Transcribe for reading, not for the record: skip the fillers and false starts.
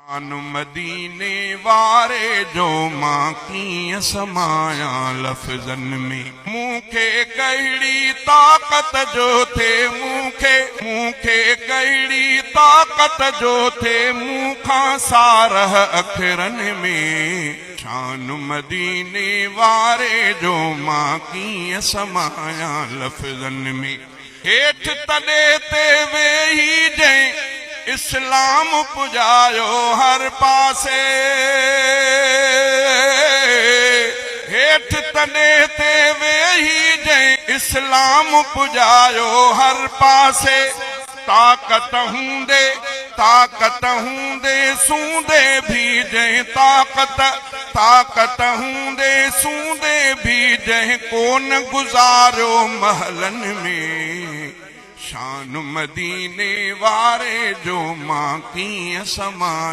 शान मदीने वारे जो मां कीअं समाया लफ़्ज़न में। मूंखे कहिड़ी ताक़त जो थे मूंखे कहिड़ी ताक़त जो थे मूंखां सारह अखरनि में। शान मदीने वारे जो मां कीअं समाया लफ़्ज़न में। हेठि तॾे ते वेही जंहिं इस्लाम पुॼायो हर पासे। हेठि तॾे ते वेही जंहिं इस्लाम पुॼायो हर पासे। ताक़त हूंदे सूंदे भी जंहिं ताक़त हूंदे सूंदे भी जंहिं कोन गुज़ारियो महलनि में। शान मदीने वारे जो मां कीअं समाया